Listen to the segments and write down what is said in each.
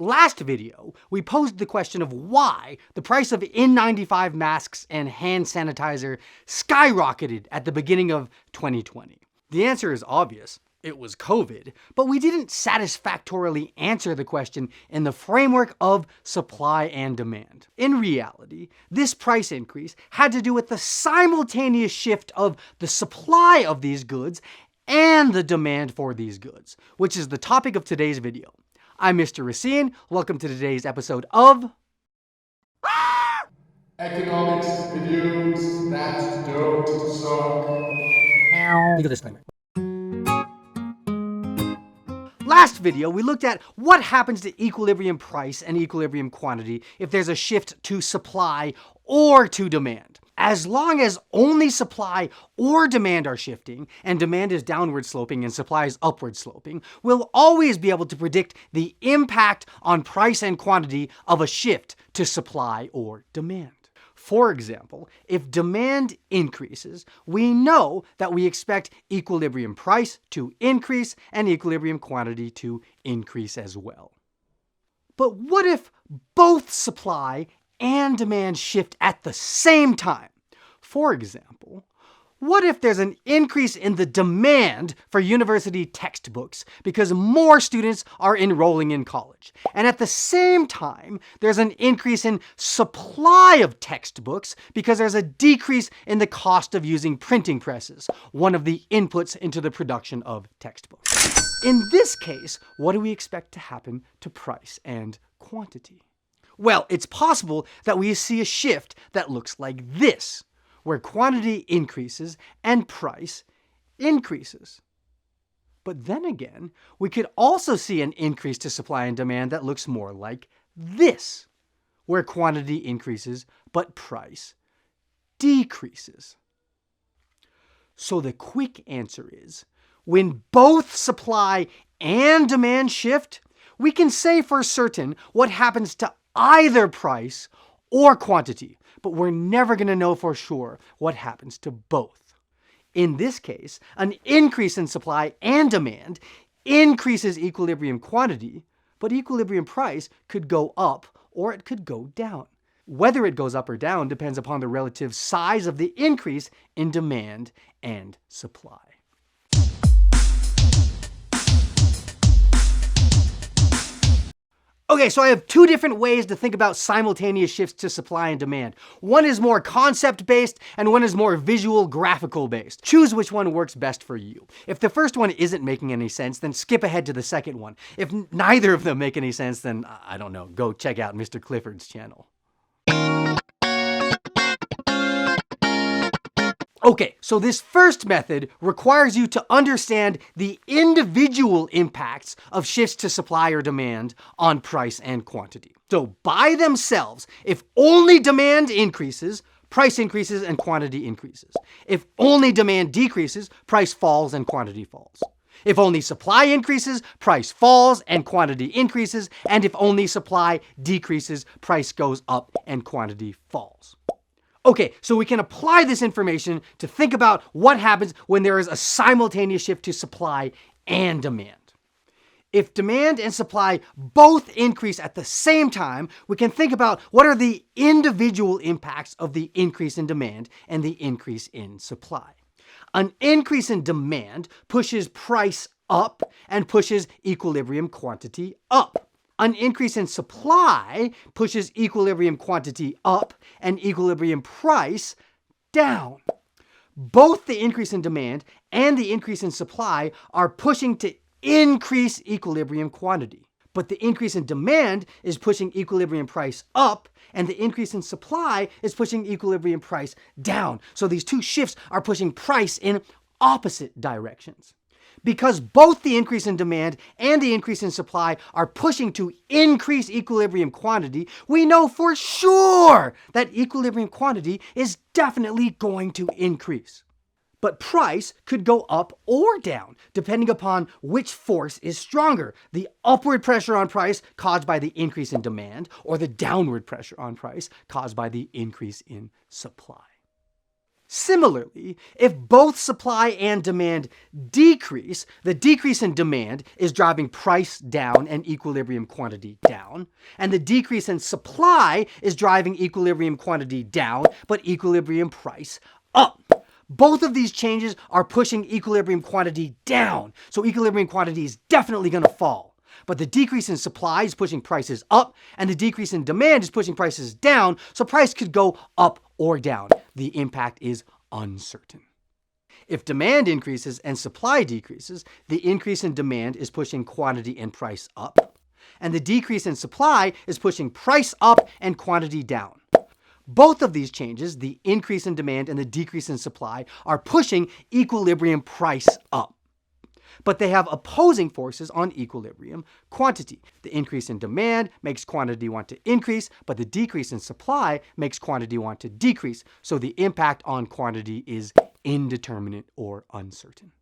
Last video, we posed the question of why the price of N95 masks and hand sanitizer skyrocketed at the beginning of 2020. The answer is obvious. It was COVID, but we didn't satisfactorily answer the question in the framework of supply and demand. In reality, this price increase had to do with the simultaneous shift of the supply of these goods and the demand for these goods, which is the topic of today's video. I'm Mr. Racine. Welcome to today's episode of Economics videos that don't suck. Legal disclaimer. Last video, we looked at what happens to equilibrium price and equilibrium quantity if there's a shift to supply or to demand. As long as only supply or demand are shifting, and demand is downward sloping and supply is upward sloping, we'll always be able to predict the impact on price and quantity of a shift to supply or demand. For example, if demand increases, we know that we expect equilibrium price to increase and equilibrium quantity to increase as well. But what if both supply and demand shift at the same time? For example, what if there's an increase in the demand for university textbooks because more students are enrolling in college, and at the same time there's an increase in supply of textbooks because there's a decrease in the cost of using printing presses, one of the inputs into the production of textbooks? In this case, what do we expect to happen to price and quantity? Well, it's possible that we see a shift that looks like this, where quantity increases and price increases. But then again, we could also see an increase to supply and demand that looks more like this, where quantity increases but price decreases. So the quick answer is, when both supply and demand shift, we can say for certain what happens to either price or quantity, but we're never going to know for sure what happens to both. In this case, an increase in supply and demand increases equilibrium quantity, but equilibrium price could go up or it could go down. Whether it goes up or down depends upon the relative size of the increase in demand and supply. Okay, so I have two different ways to think about simultaneous shifts to supply and demand. One is more concept-based, and one is more visual, graphical-based. Choose which one works best for you. If the first one isn't making any sense, then skip ahead to the second one. If neither of them make any sense, then, I don't know, go check out Mr. Clifford's channel. Okay, so this first method requires you to understand the individual impacts of shifts to supply or demand on price and quantity. So by themselves, if only demand increases, price increases and quantity increases. If only demand decreases, price falls and quantity falls. If only supply increases, price falls and quantity increases. And if only supply decreases, price goes up and quantity falls. Okay, so we can apply this information to think about what happens when there is a simultaneous shift to supply and demand. If demand and supply both increase at the same time, we can think about what are the individual impacts of the increase in demand and the increase in supply. An increase in demand pushes price up and pushes equilibrium quantity up. An increase in supply pushes equilibrium quantity up and equilibrium price down. Both the increase in demand and the increase in supply are pushing to increase equilibrium quantity. But the increase in demand is pushing equilibrium price up, and the increase in supply is pushing equilibrium price down. So these two shifts are pushing price in opposite directions. Because both the increase in demand and the increase in supply are pushing to increase equilibrium quantity, we know for sure that equilibrium quantity is definitely going to increase. But price could go up or down, depending upon which force is stronger, the upward pressure on price caused by the increase in demand, or the downward pressure on price caused by the increase in supply. Similarly, if both supply and demand decrease, the decrease in demand is driving price down and equilibrium quantity down, and the decrease in supply is driving equilibrium quantity down, but equilibrium price up. Both of these changes are pushing equilibrium quantity down, so equilibrium quantity is definitely going to fall. But the decrease in supply is pushing prices up, and the decrease in demand is pushing prices down, so price could go up or down. The impact is uncertain. If demand increases and supply decreases, the increase in demand is pushing quantity and price up, and the decrease in supply is pushing price up and quantity down. Both of these changes, the increase in demand and the decrease in supply, are pushing equilibrium price up. But they have opposing forces on equilibrium quantity. The increase in demand makes quantity want to increase, but the decrease in supply makes quantity want to decrease. So the impact on quantity is indeterminate or uncertain.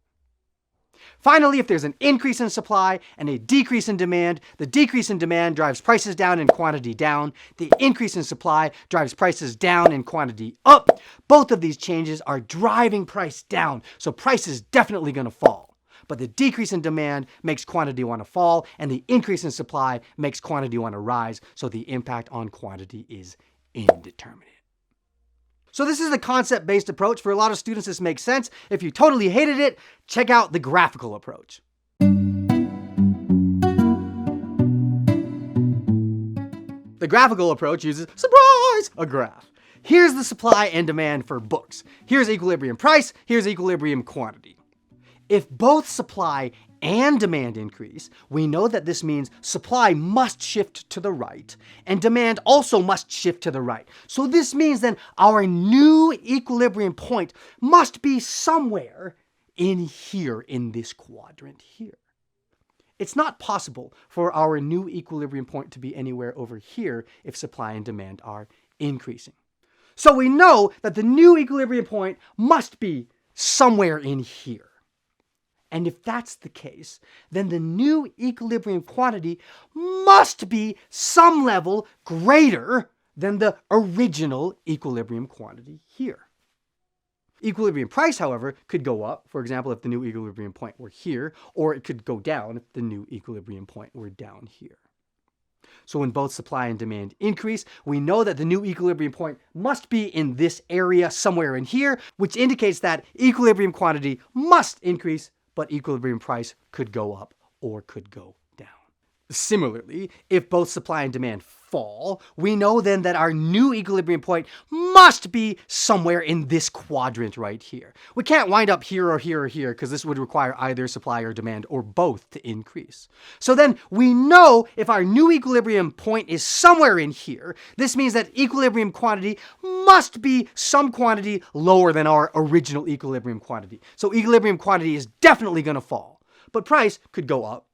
Finally, if there's an increase in supply and a decrease in demand, the decrease in demand drives prices down and quantity down. The increase in supply drives prices down and quantity up. Both of these changes are driving price down, so price is definitely going to fall. But the decrease in demand makes quantity want to fall, and the increase in supply makes quantity want to rise, so the impact on quantity is indeterminate. So this is the concept-based approach. For a lot of students, this makes sense. If you totally hated it, check out the graphical approach. The graphical approach uses, surprise, a graph. Here's the supply and demand for books. Here's equilibrium price, here's equilibrium quantity. If both supply and demand increase, we know that this means supply must shift to the right, and demand also must shift to the right. So this means then our new equilibrium point must be somewhere in here, in this quadrant here. It's not possible for our new equilibrium point to be anywhere over here if supply and demand are increasing. So we know that the new equilibrium point must be somewhere in here. And if that's the case, then the new equilibrium quantity must be some level greater than the original equilibrium quantity here. Equilibrium price, however, could go up, for example, if the new equilibrium point were here, or it could go down if the new equilibrium point were down here. So when both supply and demand increase, we know that the new equilibrium point must be in this area somewhere in here, which indicates that equilibrium quantity must increase, but equilibrium price could go up or could go down. Similarly, if both supply and demand fall, we know then that our new equilibrium point must be somewhere in this quadrant right here. We can't wind up here or here or here because this would require either supply or demand or both to increase. So then we know if our new equilibrium point is somewhere in here, this means that equilibrium quantity must be some quantity lower than our original equilibrium quantity. So equilibrium quantity is definitely going to fall, but price could go up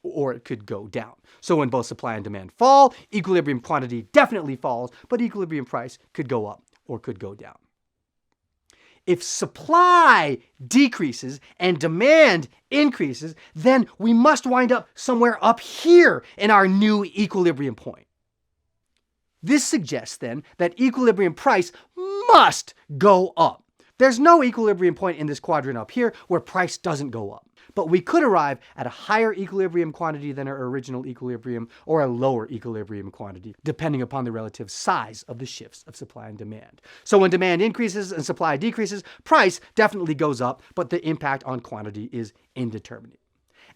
or it could go down. So when both supply and demand fall, equilibrium quantity definitely falls, but equilibrium price could go up or could go down. If supply decreases and demand increases, then we must wind up somewhere up here in our new equilibrium point. This suggests then that equilibrium price must go up. There's no equilibrium point in this quadrant up here where price doesn't go up. But we could arrive at a higher equilibrium quantity than our original equilibrium or a lower equilibrium quantity, depending upon the relative size of the shifts of supply and demand. So when demand increases and supply decreases, price definitely goes up, but the impact on quantity is indeterminate.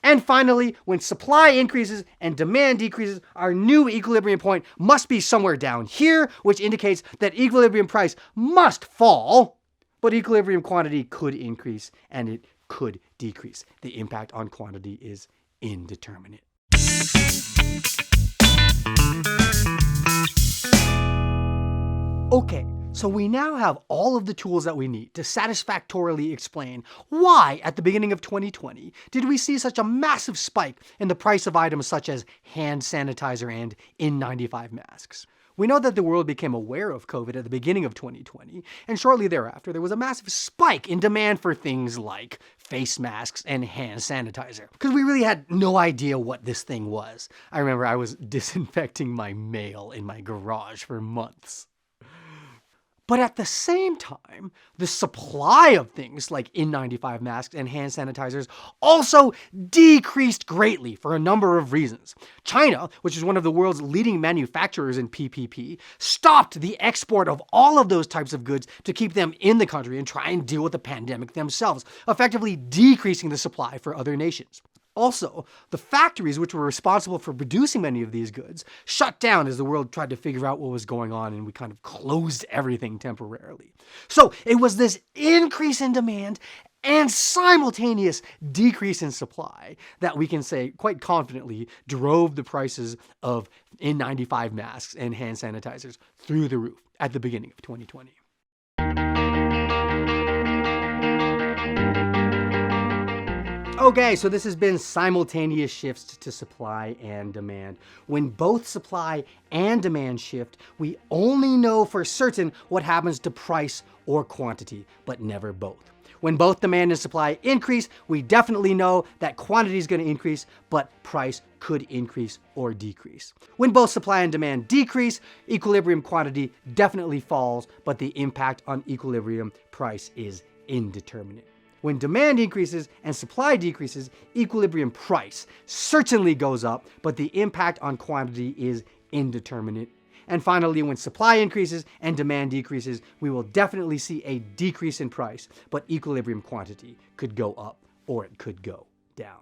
And finally, when supply increases and demand decreases, our new equilibrium point must be somewhere down here, which indicates that equilibrium price must fall, but equilibrium quantity could increase and it could decrease. The impact on quantity is indeterminate. Okay, so we now have all of the tools that we need to satisfactorily explain why, at the beginning of 2020, did we see such a massive spike in the price of items such as hand sanitizer and N95 masks. We know that the world became aware of COVID at the beginning of 2020, and shortly thereafter there was a massive spike in demand for things like face masks and hand sanitizer, because we really had no idea what this thing was. I remember I was disinfecting my mail in my garage for months. But at the same time, the supply of things like N95 masks and hand sanitizers also decreased greatly for a number of reasons. China, which is one of the world's leading manufacturers in PPP, stopped the export of all of those types of goods to keep them in the country and try and deal with the pandemic themselves, effectively decreasing the supply for other nations. Also, the factories which were responsible for producing many of these goods shut down as the world tried to figure out what was going on, and we kind of closed everything temporarily. So it was this increase in demand and simultaneous decrease in supply that we can say quite confidently drove the prices of N95 masks and hand sanitizers through the roof at the beginning of 2020. Okay, so this has been simultaneous shifts to supply and demand. When both supply and demand shift, we only know for certain what happens to price or quantity, but never both. When both demand and supply increase, we definitely know that quantity is going to increase, but price could increase or decrease. When both supply and demand decrease, equilibrium quantity definitely falls, but the impact on equilibrium price is indeterminate. When demand increases and supply decreases, equilibrium price certainly goes up, but the impact on quantity is indeterminate. And finally, when supply increases and demand decreases, we will definitely see a decrease in price, but equilibrium quantity could go up or it could go down.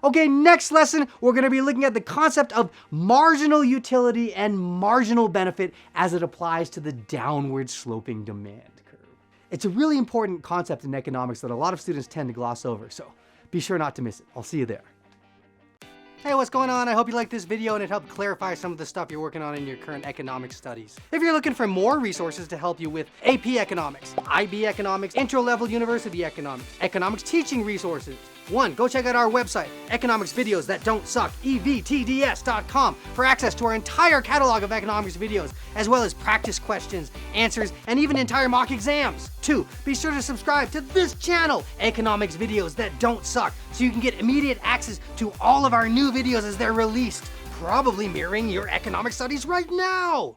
Okay, next lesson, we're going to be looking at the concept of marginal utility and marginal benefit as it applies to the downward sloping demand. It's a really important concept in economics that a lot of students tend to gloss over, so be sure not to miss it. I'll see you there. Hey, what's going on? I hope you liked this video and it helped clarify some of the stuff you're working on in your current economics studies. If you're looking for more resources to help you with AP Economics, IB Economics, Intro-Level University Economics, economics teaching resources, one, go check out our website, Economics Videos That Don't Suck, evtds.com, for access to our entire catalog of economics videos, as well as practice questions, answers, and even entire mock exams. Two, be sure to subscribe to this channel, Economics Videos That Don't Suck, so you can get immediate access to all of our new videos as they're released, probably mirroring your economic studies right now.